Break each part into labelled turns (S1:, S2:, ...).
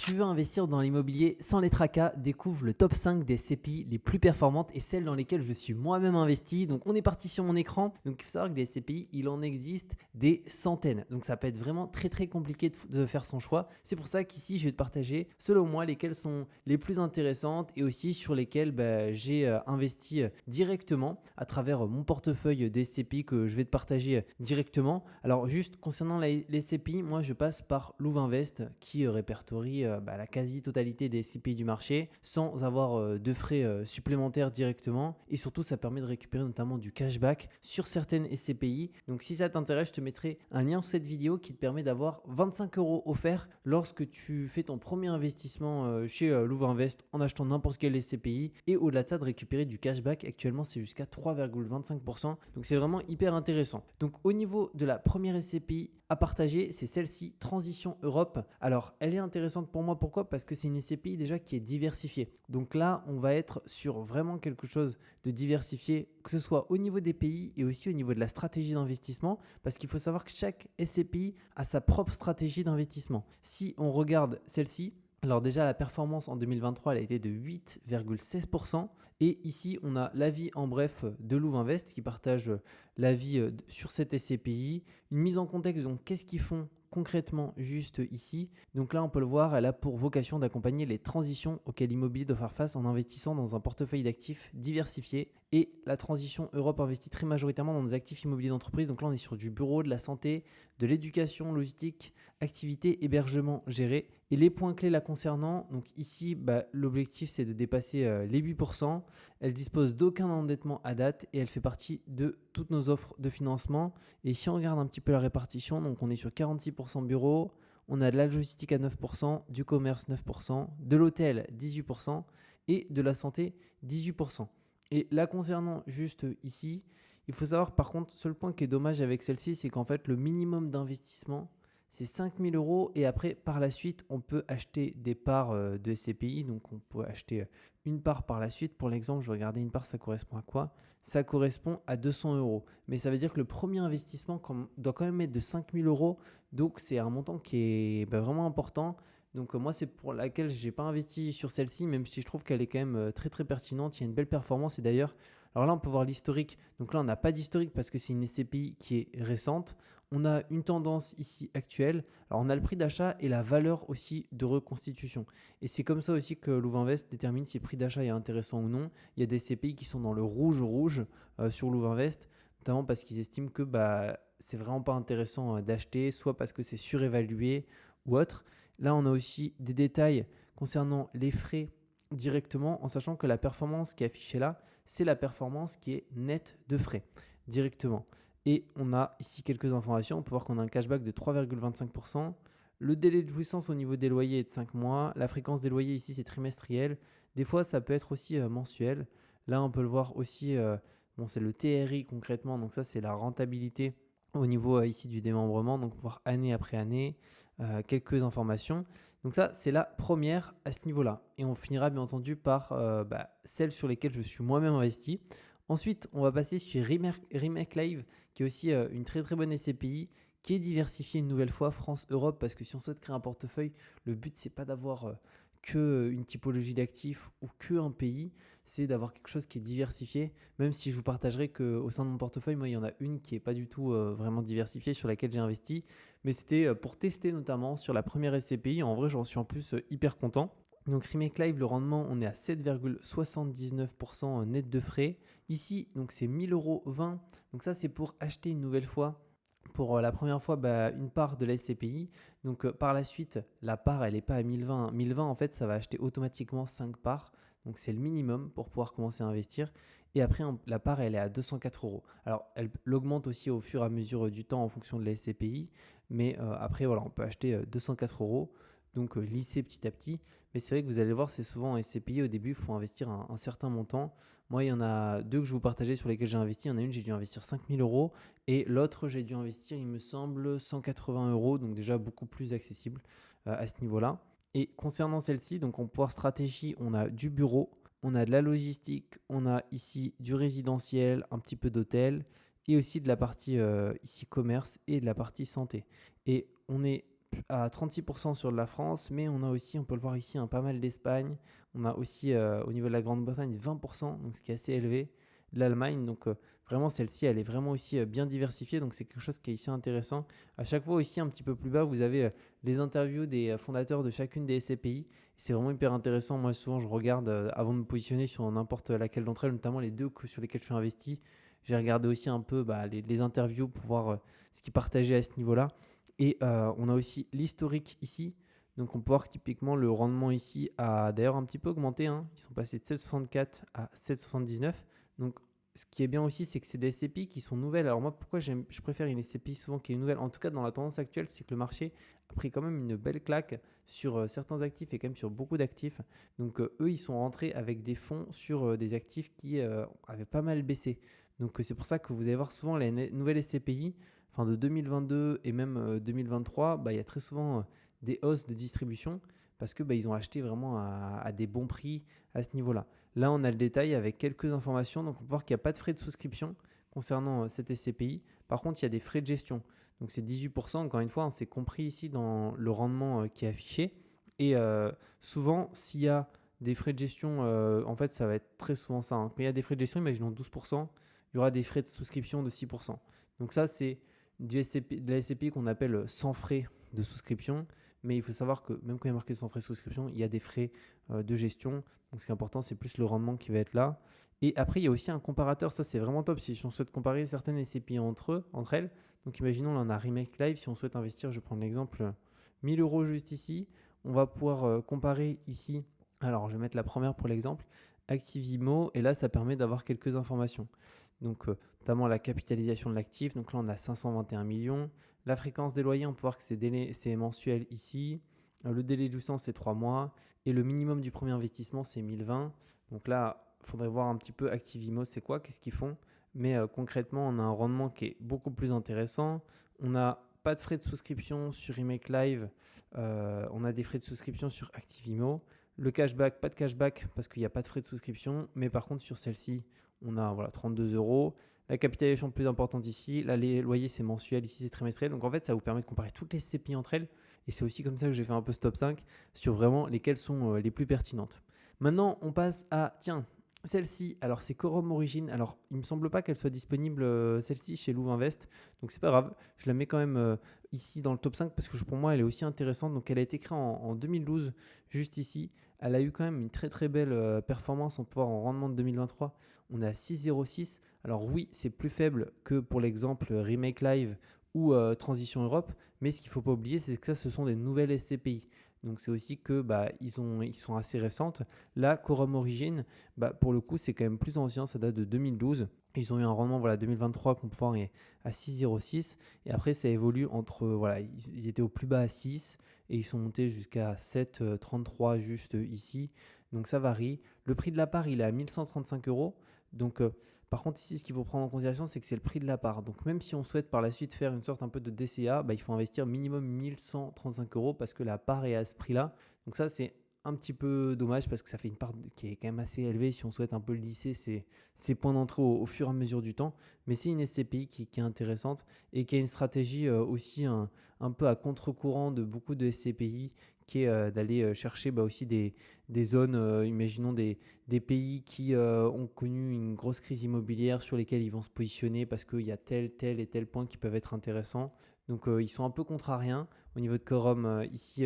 S1: Tu veux investir dans l'immobilier sans les tracas, découvre le top 5 des SCPI les plus performantes et celles dans lesquelles je suis moi-même investi. Donc on est parti sur mon écran. Donc il faut savoir que des SCPI, il en existe des centaines. Donc ça peut être vraiment très compliqué de faire son choix. C'est pour ça qu'ici je vais te partager selon moi lesquelles sont les plus intéressantes et aussi sur lesquelles j'ai investi directement à travers mon portefeuille des SCPI que je vais te partager directement. Alors juste concernant les SCPI, moi je passe par Louvainvest qui répertorie la quasi-totalité des SCPI du marché sans avoir de frais supplémentaires directement, et surtout ça permet de récupérer notamment du cashback sur certaines SCPI. Donc si ça t'intéresse, je te mettrai un lien sous cette vidéo qui te permet d'avoir 25 € offerts lorsque tu fais ton premier investissement chez Louvainvest en achetant n'importe quelle SCPI, et au-delà de ça de récupérer du cashback. Actuellement c'est jusqu'à 3,25%, donc c'est vraiment hyper intéressant. Donc au niveau de la première SCPI à partager, c'est celle-ci, Transition Europe. Alors elle est intéressante pour moi, pourquoi? Parce que c'est une SCPI déjà qui est diversifiée. Donc là on va être sur vraiment quelque chose de diversifié, que ce soit au niveau des pays et aussi au niveau de la stratégie d'investissement, parce qu'il faut savoir que chaque SCPI a sa propre stratégie d'investissement. Si on regarde celle-ci, alors déjà la performance en 2023 elle a été de 8,16%, et ici on a l'avis en bref de Louvainvest qui partage l'avis sur cette SCPI, une mise en contexte. Donc qu'est-ce qu'ils font concrètement juste ici? Donc là on peut le voir, elle a pour vocation d'accompagner les transitions auxquelles l'immobilier doit faire face en investissant dans un portefeuille d'actifs diversifié, et la transition Europe investit très majoritairement dans des actifs immobiliers d'entreprise. Donc là on est sur du bureau, de la santé, de l'éducation, logistique, activité, hébergement géré. Et les points clés la concernant, donc ici l'objectif c'est de dépasser les 8%, elle dispose d'aucun endettement à date et elle fait partie de toutes nos offres de financement. Et si on regarde un petit peu la répartition, donc on est sur 46% bureau, on a de la logistique à 9%, du commerce 9%, de l'hôtel 18% et de la santé 18%. Et là concernant juste ici, il faut savoir par contre, seul point qui est dommage avec celle-ci, c'est qu'en fait le minimum d'investissement c'est 5 000 € et après par la suite on peut acheter des parts de SCPI. Donc on peut acheter une part par la suite. Pour l'exemple, je vais regarder une part, ça correspond à quoi? Ça correspond à 200 €. Mais ça veut dire que le premier investissement doit quand même être de 5 000 €. Donc c'est un montant qui est vraiment important. Donc moi c'est pour laquelle je n'ai pas investi sur celle-ci, même si je trouve qu'elle est quand même très pertinente. Il y a une belle performance, et d'ailleurs, alors là on peut voir l'historique. Donc là on n'a pas d'historique parce que c'est une SCPI qui est récente. On a une tendance ici actuelle. Alors on a le prix d'achat et la valeur aussi de reconstitution. Et c'est comme ça aussi que Louvainvest détermine si le prix d'achat est intéressant ou non. Il y a des SCPI qui sont dans le rouge sur Louvainvest, notamment parce qu'ils estiment que c'est vraiment pas intéressant d'acheter, soit parce que c'est surévalué ou autre. Là on a aussi des détails concernant les frais directement, en sachant que la performance qui est affichée là, c'est la performance qui est nette de frais directement. Et on a ici quelques informations. On peut voir qu'on a un cashback de 3,25%. Le délai de jouissance au niveau des loyers est de 5 mois. La fréquence des loyers ici, c'est trimestriel. Des fois, ça peut être aussi mensuel. Là, on peut le voir aussi, c'est le TRI concrètement. Donc ça, c'est la rentabilité au niveau ici du démembrement. Donc, on peut voir année après année quelques informations. Donc ça, c'est la première à ce niveau-là. Et on finira bien entendu par celles sur lesquelles je suis moi-même investi. Ensuite, on va passer sur Remake Live, qui est aussi une très bonne SCPI, qui est diversifiée une nouvelle fois, France-Europe, parce que si on souhaite créer un portefeuille, le but, c'est pas d'avoir qu'une typologie d'actifs ou qu'un pays, c'est d'avoir quelque chose qui est diversifié, même si je vous partagerai qu'au sein de mon portefeuille, moi, il y en a une qui n'est pas du tout vraiment diversifiée, sur laquelle j'ai investi, mais c'était pour tester notamment sur la première SCPI. En vrai, j'en suis en plus hyper content. Donc Remake Live, le rendement, on est à 7,79% net de frais. Ici, donc c'est 1 000,20 €. Donc ça, c'est pour acheter une nouvelle fois, pour la première fois, une part de la SCPI. Donc par la suite, la part, elle n'est pas à 1020. 1020, en fait, ça va acheter automatiquement 5 parts. Donc c'est le minimum pour pouvoir commencer à investir. Et après, la part, elle est à 204 €. Alors, elle augmente aussi au fur et à mesure du temps en fonction de la SCPI. Mais après, voilà, on peut acheter 204 €. Donc lisser petit à petit. Mais c'est vrai que vous allez voir, c'est souvent en SCPI, au début, il faut investir un certain montant. Moi, il y en a deux que je vous partageais sur lesquels j'ai investi. Il y en a une, j'ai dû investir 5 000 € et l'autre, j'ai dû investir, il me semble, 180 €. Donc déjà beaucoup plus accessible à ce niveau-là. Et concernant celle-ci, donc en pouvoir stratégie, on a du bureau, on a de la logistique, on a ici du résidentiel, un petit peu d'hôtel et aussi de la partie ici commerce et de la partie santé. Et on est à 36% sur de la France, mais on a aussi, on peut le voir ici, pas mal d'Espagne. On a aussi au niveau de la Grande-Bretagne 20%, donc ce qui est assez élevé. L'Allemagne, donc vraiment celle-ci, elle est vraiment aussi bien diversifiée, donc c'est quelque chose qui est ici intéressant. À chaque fois aussi, un petit peu plus bas, vous avez les interviews des fondateurs de chacune des SCPI. C'est vraiment hyper intéressant. Moi, souvent, je regarde avant de me positionner sur n'importe laquelle d'entre elles, notamment les deux sur lesquelles je suis investi. J'ai regardé aussi un peu les interviews pour voir ce qu'ils partageaient à ce niveau-là. Et on a aussi l'historique ici. Donc on peut voir que typiquement le rendement ici a d'ailleurs un petit peu augmenté. Ils sont passés de 7,64 à 7,79. Donc ce qui est bien aussi, c'est que c'est des SCPI qui sont nouvelles. Alors moi, pourquoi je préfère une SCPI souvent qui est nouvelle, en tout cas dans la tendance actuelle, c'est que le marché a pris quand même une belle claque sur certains actifs et quand même sur beaucoup d'actifs. Donc eux, ils sont rentrés avec des fonds sur des actifs qui avaient pas mal baissé. Donc c'est pour ça que vous allez voir souvent les nouvelles SCPI, enfin de 2022 et même 2023, il y a très souvent des hausses de distribution parce que ils ont acheté vraiment à des bons prix à ce niveau-là. Là, on a le détail avec quelques informations. Donc, on peut voir qu'il n'y a pas de frais de souscription concernant cette SCPI. Par contre, il y a des frais de gestion. Donc, c'est 18%. Encore une fois, c'est compris ici dans le rendement qui est affiché. Et souvent, s'il y a des frais de gestion, en fait, ça va être très souvent ça. Quand il y a des frais de gestion, imaginons 12%, il y aura des frais de souscription de 6%. Donc, ça, c'est de la SCPI qu'on appelle sans frais de souscription. Mais il faut savoir que même quand il y a marqué sans frais de souscription, il y a des frais de gestion. Donc ce qui est important, c'est plus le rendement qui va être là. Et après, il y a aussi un comparateur. Ça, c'est vraiment top si on souhaite comparer certaines SCPI entre elles. Donc imaginons, là, on a Remake Live. Si on souhaite investir, je vais prendre l'exemple 1000 euros juste ici. On va pouvoir comparer ici. Alors, je vais mettre la première pour l'exemple. Activimo. Et là, ça permet d'avoir quelques informations. Donc, notamment la capitalisation de l'actif. Donc là, on a 521 millions. La fréquence des loyers, on peut voir que c'est mensuel ici. Le délai de jouissance, c'est 3 mois. Et le minimum du premier investissement, c'est 1020. Donc là, il faudrait voir un petit peu Activimo, c'est quoi, qu'est-ce qu'ils font. Mais concrètement, on a un rendement qui est beaucoup plus intéressant. On n'a pas de frais de souscription sur Remake Live. On a des frais de souscription sur Activimo. Le cashback, pas de cashback parce qu'il n'y a pas de frais de souscription. Mais par contre, sur celle-ci, on a 32 euros. La capitalisation plus importante ici. Là, les loyers, c'est mensuel. Ici, c'est trimestriel. Donc, en fait, ça vous permet de comparer toutes les CPI entre elles. Et c'est aussi comme ça que j'ai fait un peu ce top 5 sur vraiment lesquelles sont les plus pertinentes. Maintenant, on passe à, celle-ci. Alors, c'est Quorum Origin. Alors, il ne me semble pas qu'elle soit disponible, celle-ci, chez Louvainvest. Donc, c'est pas grave. Je la mets quand même ici dans le top 5 parce que pour moi, elle est aussi intéressante. Donc, elle a été créée en 2012, juste ici. Elle a eu quand même une très très belle performance. On peut voir en rendement de 2023, on est à 6,06. Alors oui, c'est plus faible que pour l'exemple Remake Live ou Transition Europe, mais ce qu'il ne faut pas oublier, c'est que ça, ce sont des nouvelles SCPI. Donc c'est aussi que ils sont assez récentes. Là, Quorum Origin, pour le coup, c'est quand même plus ancien, ça date de 2012. Ils ont eu un rendement 2023 qu'on peut voir est à 6,06 et après ça évolue entre ils étaient au plus bas à 6 et ils sont montés jusqu'à 7,33 juste ici. Donc ça varie. Le prix de la part, il est à 1135 euros. Donc par contre ici, ce qu'il faut prendre en considération, c'est que c'est le prix de la part. Donc même si on souhaite par la suite faire une sorte un peu de DCA, il faut investir minimum 1135 euros parce que la part est à ce prix-là. Donc ça, c'est un petit peu dommage parce que ça fait une part qui est quand même assez élevée si on souhaite un peu lisser ses points d'entrée au fur et à mesure du temps. Mais c'est une SCPI qui est intéressante et qui a une stratégie aussi un peu à contre-courant de beaucoup de SCPI qui est d'aller chercher aussi des zones, imaginons des pays qui ont connu une grosse crise immobilière sur lesquels ils vont se positionner parce qu'il y a tel et tel point qui peuvent être intéressants. Donc ils sont un peu contrariens au niveau de Quorum ici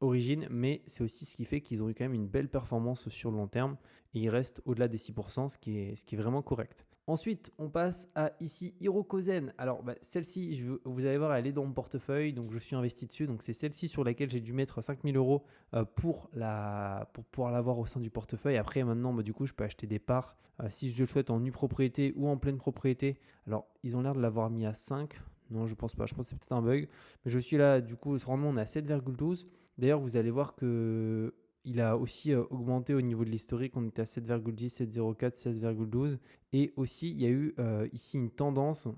S1: Origine, mais c'est aussi ce qui fait qu'ils ont eu quand même une belle performance sur le long terme et ils restent au-delà des 6%, ce qui est vraiment correct. Ensuite, on passe à ici Hirokozen. Alors, celle-ci, vous allez voir, elle est dans mon portefeuille, donc je suis investi dessus. Donc, c'est celle-ci sur laquelle j'ai dû mettre 5000 euros pour pouvoir l'avoir au sein du portefeuille. Après, maintenant, du coup, je peux acheter des parts si je le souhaite en nue propriété ou en pleine propriété. Alors, ils ont l'air de l'avoir mis à 5. Non, je pense pas. Je pense que c'est peut-être un bug. Mais je suis là, du coup, ce rendement, on est à 7,12. D'ailleurs, vous allez voir que il a aussi augmenté au niveau de l'historique. On était à 7,10, 7,04, 16,12. Et aussi, il y a eu ici une tendance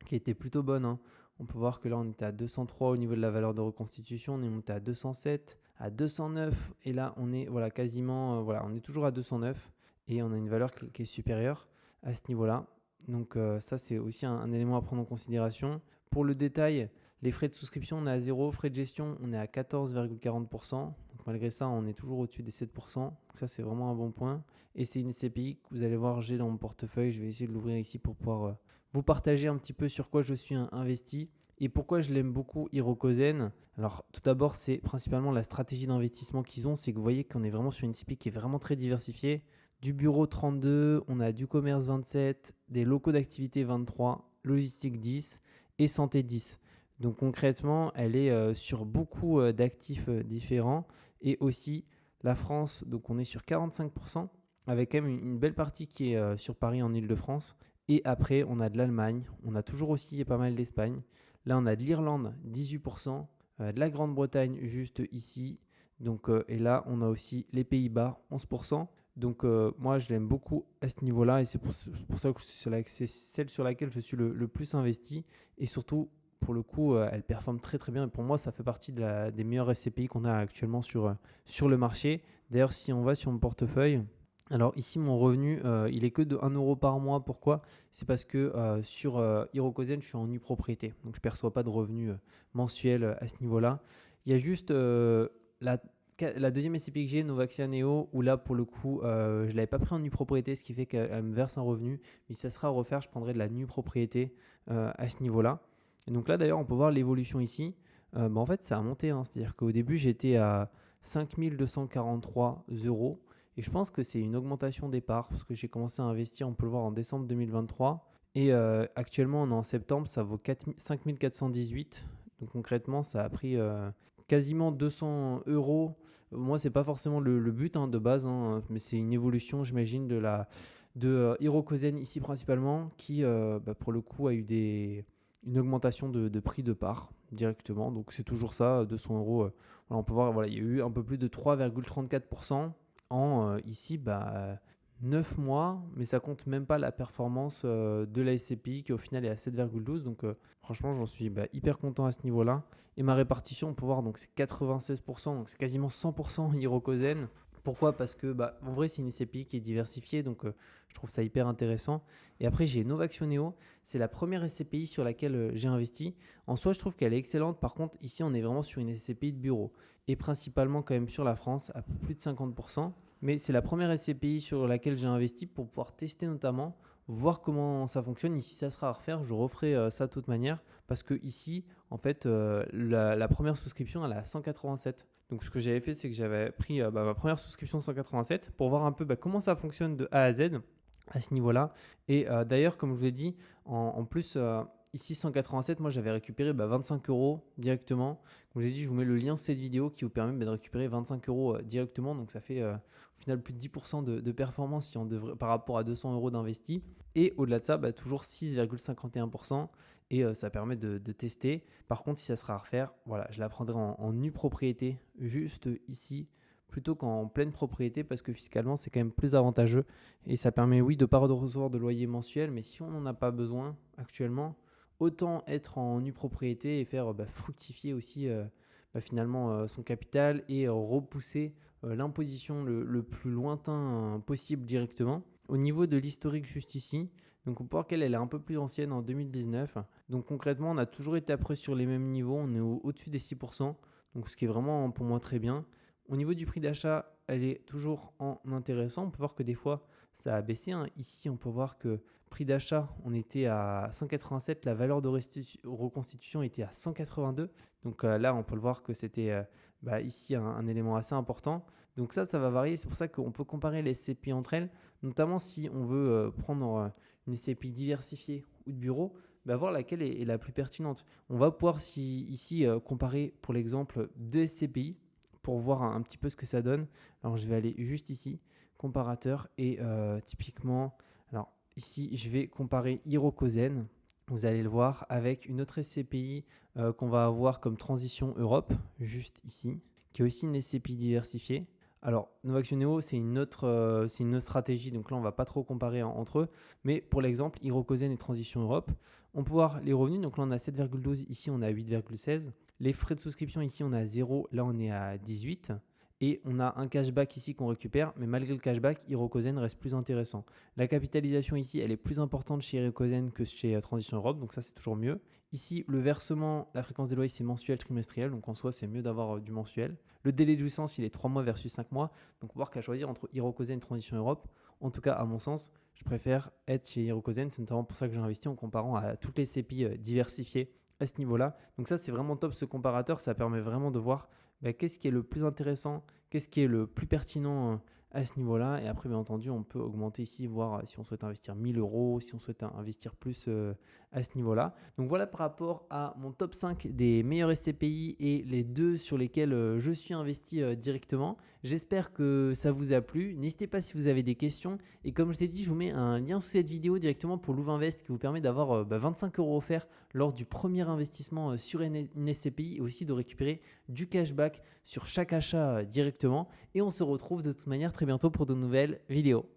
S1: qui était plutôt bonne. On peut voir que là, on était à 203 au niveau de la valeur de reconstitution. On est monté à 207, à 209. Et là, on est quasiment, on est toujours à 209. Et on a une valeur qui est supérieure à ce niveau-là. Donc ça, c'est aussi un élément à prendre en considération. Pour le détail, Les frais de souscription, on est à 0. Frais de gestion, on est à 14,40%. Donc malgré ça, on est toujours au-dessus des 7%. Donc ça, c'est vraiment un bon point. Et c'est une SCPI que vous allez voir, j'ai dans mon portefeuille. Je vais essayer de l'ouvrir ici pour pouvoir vous partager un petit peu sur quoi je suis investi et pourquoi je l'aime beaucoup, Hirokozen. Alors tout d'abord, c'est principalement la stratégie d'investissement qu'ils ont. C'est que vous voyez qu'on est vraiment sur une SCPI qui est vraiment très diversifiée. Du bureau 32, on a du commerce 27, des locaux d'activité 23, logistique 10 et santé 10. Donc concrètement, elle est sur beaucoup d'actifs différents et aussi la France, donc on est sur 45% avec quand même une belle partie qui est sur Paris en Île-de-France. Et après, on a de l'Allemagne, on a toujours aussi pas mal d'Espagne. Là, on a de l'Irlande, 18%, de la Grande-Bretagne juste ici. Donc, et là, on a aussi les Pays-Bas, 11%. Donc moi, je l'aime beaucoup à ce niveau-là et c'est pour ça que c'est celle sur laquelle je suis le plus investi. Et surtout, pour le coup, elle performe très très bien. Et pour moi, ça fait partie des meilleures SCPI qu'on a actuellement sur le marché. D'ailleurs, si on va sur mon portefeuille, alors ici, mon revenu, il est que de 1 euro par mois. Pourquoi ? C'est parce que sur Hirokozen, je suis en nue propriété. Donc, je ne perçois pas de revenus mensuels à ce niveau-là. Il y a juste la deuxième SCPI que j'ai, Novaxia Neo, où là, pour le coup, je ne l'avais pas pris en nue propriété, ce qui fait qu'elle me verse un revenu. Mais si ça sera à refaire, je prendrai de la nue propriété à ce niveau-là. Et donc là, d'ailleurs, on peut voir l'évolution ici. En fait, ça a monté. C'est-à-dire qu'au début, j'étais à 5 243 euros. Et je pense que c'est une augmentation des parts parce que j'ai commencé à investir, on peut le voir en décembre 2023. Et actuellement, on est en septembre, ça vaut 5 418. Donc concrètement, ça a pris quasiment 200 euros. Moi, ce n'est pas forcément le but de base, mais c'est une évolution, j'imagine, de Hirokozen ici principalement, qui pour le coup a eu une augmentation de prix de part directement. Donc c'est toujours ça, 200 euros. Voilà, on peut voir, voilà, il y a eu un peu plus de 3,34% en ici 9 mois, mais ça compte même pas la performance de la SCPI qui au final est à 7,12. Donc franchement, j'en suis hyper content à ce niveau-là. Et ma répartition, on peut voir, donc c'est 96%, donc c'est quasiment 100% Hirokozen. Pourquoi ? Parce que en vrai, c'est une SCPI qui est diversifiée, donc je trouve ça hyper intéressant. Et après, j'ai Novaxio Neo. C'est la première SCPI sur laquelle j'ai investi. En soi, je trouve qu'elle est excellente. Par contre, ici, on est vraiment sur une SCPI de bureau. Et principalement quand même sur la France, à plus de 50%. Mais c'est la première SCPI sur laquelle j'ai investi pour pouvoir tester notamment, voir comment ça fonctionne. Ici, ça sera à refaire. Je referai ça de toute manière. Parce que ici, en fait, la première souscription, elle est à 187. Donc, ce que j'avais fait, c'est que j'avais pris ma première souscription 187 pour voir un peu comment ça fonctionne de A à Z à ce niveau-là. Et d'ailleurs, comme je vous l'ai dit, en plus, ici 187, moi j'avais récupéré 25 euros directement. Comme je vous ai dit, je vous mets le lien sous cette vidéo qui vous permet de récupérer 25 euros directement. Donc ça fait au final plus de 10% de performance si on devrait, par rapport à 200 euros d'investi. Et au-delà de ça, toujours 6,51%. Et ça permet de tester. Par contre, si ça sera à refaire, voilà, je la prendrai en nue propriété juste ici plutôt qu'en pleine propriété parce que fiscalement c'est quand même plus avantageux et ça permet de ne pas recevoir de loyer mensuel, mais si on n'en a pas besoin actuellement, autant être en nue propriété et faire fructifier aussi finalement son capital et repousser l'imposition le plus lointain possible directement. Au niveau de l'historique juste ici, donc on peut voir qu'elle est un peu plus ancienne en 2019. Donc concrètement, on a toujours été après sur les mêmes niveaux, on est au-dessus des 6%, donc ce qui est vraiment pour moi très bien. Au niveau du prix d'achat, elle est toujours en intéressant. On peut voir que des fois, ça a baissé. Ici, on peut voir que prix d'achat, on était à 187. La valeur de reconstitution était à 182. Donc là, on peut le voir que c'était ici un élément assez important. Donc ça va varier. C'est pour ça qu'on peut comparer les SCPI entre elles, notamment si on veut prendre une SCPI diversifiée ou de bureau, voir laquelle est la plus pertinente. On va pouvoir ici comparer pour l'exemple deux SCPI pour voir un petit peu ce que ça donne. Alors, je vais aller juste ici, comparateur, et typiquement, alors ici, je vais comparer Hirokozen, vous allez le voir, avec une autre SCPI qu'on va avoir comme Transition Europe, juste ici, qui est aussi une SCPI diversifiée. Alors, Novaxio Neo, c'est une autre stratégie, donc là, on ne va pas trop comparer entre eux. Mais pour l'exemple, Hirokozen et Transition Europe, on peut voir les revenus. Donc là, on a 7,12, ici, on a 8,16. Les frais de souscription, ici, on est à 0, là, on est à 18. et on a un cashback ici qu'on récupère, mais malgré le cashback, Hirokozen reste plus intéressant. La capitalisation ici, elle est plus importante chez Hirokozen que chez Transition Europe, donc ça c'est toujours mieux. Ici, le versement, la fréquence des loyers, c'est mensuel, trimestriel, donc en soi c'est mieux d'avoir du mensuel. Le délai de jouissance, il est 3 mois versus 5 mois, donc on va voir qu'à choisir entre Hirokozen et Transition Europe. En tout cas, à mon sens, je préfère être chez Hirokozen, c'est notamment pour ça que j'ai investi en comparant à toutes les CPI diversifiées à ce niveau-là. Donc ça, c'est vraiment top ce comparateur, ça permet vraiment de voir qu'est-ce qui est le plus intéressant, qu'est-ce qui est le plus pertinent à ce niveau-là. Et après, bien entendu, on peut augmenter ici, voir si on souhaite investir 1000 euros, si on souhaite investir plus à ce niveau-là. Donc voilà par rapport à mon top 5 des meilleurs SCPI et les deux sur lesquels je suis investi directement. J'espère que ça vous a plu. N'hésitez pas si vous avez des questions. Et comme je l'ai dit, je vous mets un lien sous cette vidéo directement pour Louvainvest qui vous permet d'avoir 25 euros offerts lors du premier investissement sur une SCPI et aussi de récupérer du cashback sur chaque achat directement. Et on se retrouve de toute manière très bientôt pour de nouvelles vidéos.